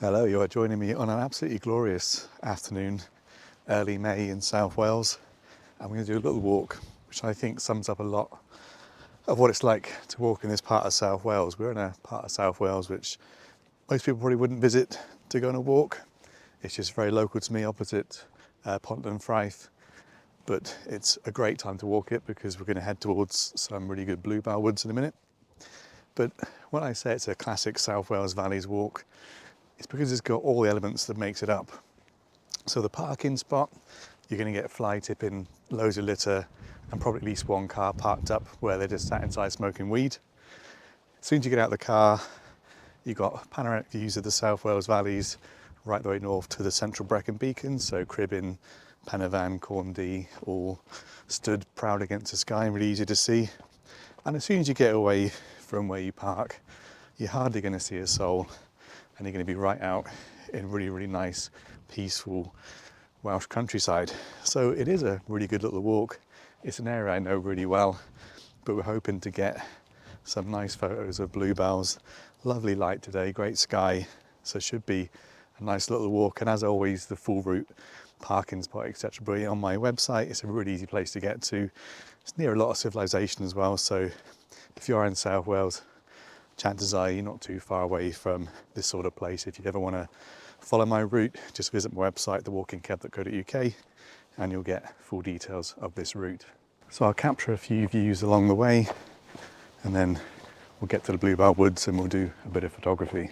Hello, you are joining me on an absolutely glorious afternoon, early May in South Wales. I'm going to do a little walk, which I think sums up a lot of what it's like to walk in this part of South Wales. We're in a part of South Wales which most people probably wouldn't visit to go on a walk. It's just very local to me, opposite Pont and Fraith. But it's a great time to walk it because we're going to head towards some really good bluebell woods in a minute. But when I say it's a classic South Wales Valleys walk, it's because it's got all the elements that makes it up. So the parking spot, you're going to get fly tipping, loads of litter, and probably at least one car parked up where they're just sat inside smoking weed. As soon as you get out of the car, you've got panoramic views of the South Wales Valleys right the way north to the central Brecon Beacons, so Cribin, Penavon, Corndee, all stood proud against the sky and really easy to see. And as soon as you get away from where you park, you're hardly going to see a soul, and you're going to be right out in really, really nice, peaceful Welsh countryside. So it is a really good little walk. It's an area I know really well, but we're hoping to get some nice photos of bluebells. Lovely light today, great sky, so it should be a nice little walk. And as always, the full route, parking spot, etc. But on my website, it's a really easy place to get to. It's near a lot of civilization as well, so if you are in South Wales, chances are you're not too far away from this sort of place. If you ever want to follow my route, just visit my website, thewalkingkeb.co.uk, and you'll get full details of this route. So I'll capture a few views along the way, and then we'll get to the Bluebell Woods and we'll do a bit of photography.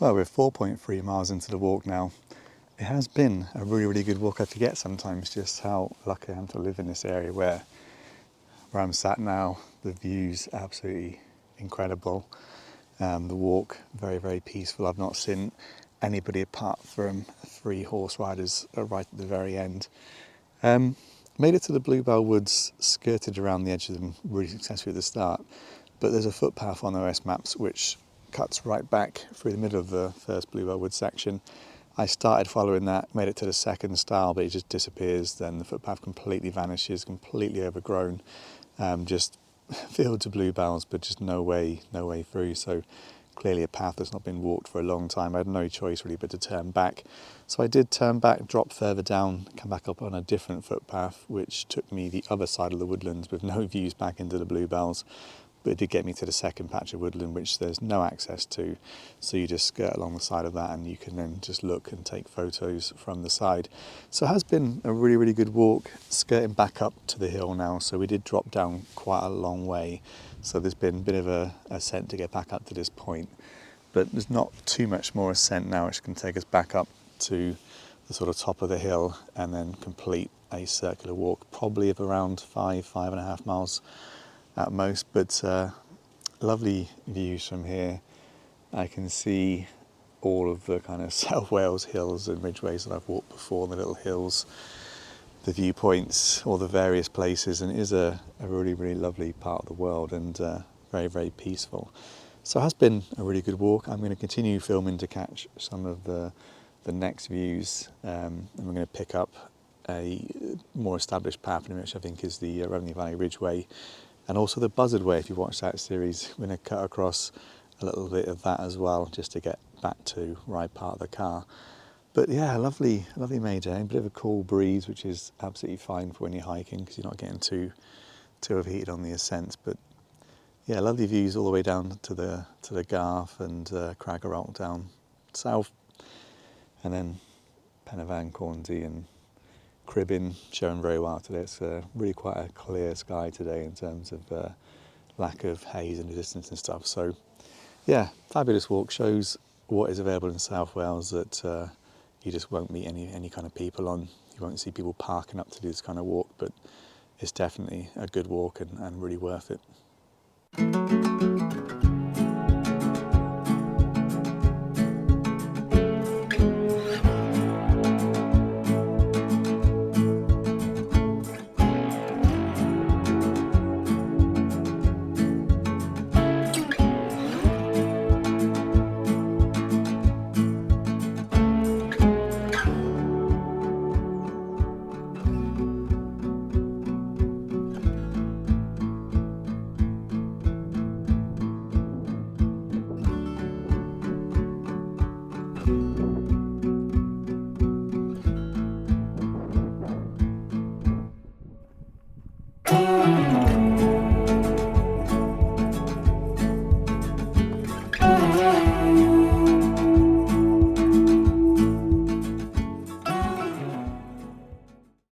Well, we're 4.3 miles into the walk now. It has been a really, really good walk. I forget sometimes just how lucky I am to live in this area where I'm sat now. The view's absolutely incredible. The walk, very, very peaceful. I've not seen anybody apart from 3 horse riders right at the very end. Made it to the Bluebell Woods, skirted around the edge of them really successfully at the start, but there's a footpath on OS maps which cuts right back through the middle of the first Bluebell Woods section. I started following that, made it to the second stile, but it just disappears. Then the footpath completely vanishes, completely overgrown, just fields of bluebells, but just no way through. So clearly a path that's not been walked for a long time. I had no choice really but to turn back. So I did turn back, drop further down, come back up on a different footpath, which took me the other side of the woodlands with no views back into the bluebells. But it did get me to the second patch of woodland, which there's no access to. So you just skirt along the side of that and you can then just look and take photos from the side. So it has been a really, really good walk, skirting back up to the hill now. So we did drop down quite a long way. So there's been a bit of a ascent to get back up to this point. But there's not too much more ascent now, which can take us back up to the sort of top of the hill and then complete a circular walk, probably of around 5.5 miles at most, but lovely views from here. I can see all of the kind of South Wales hills and ridgeways that I've walked before, the little hills, the viewpoints, all the various places, and it is a really, really lovely part of the world and very, very peaceful. So it has been a really good walk. I'm going to continue filming to catch some of the next views, and we're going to pick up a more established path, which I think is the Revenue Valley Ridgeway, and also the Buzzard Way. If you watch that series, we're going to cut across a little bit of that as well, just to get back to ride part of the car. But yeah, lovely May day. A bit of a cool breeze, which is absolutely fine for when you're hiking because you're not getting too overheated on the ascents. But yeah, lovely views all the way down to the Garth and Craggerrock down south, and then Penavan, Cornsey and Cribbin showing very well today. It's really quite a clear sky today in terms of lack of haze in the distance and stuff. So yeah, fabulous walk. Shows what is available in South Wales that you just won't meet any kind of people on. You won't see people parking up to do this kind of walk, but it's definitely a good walk and really worth it.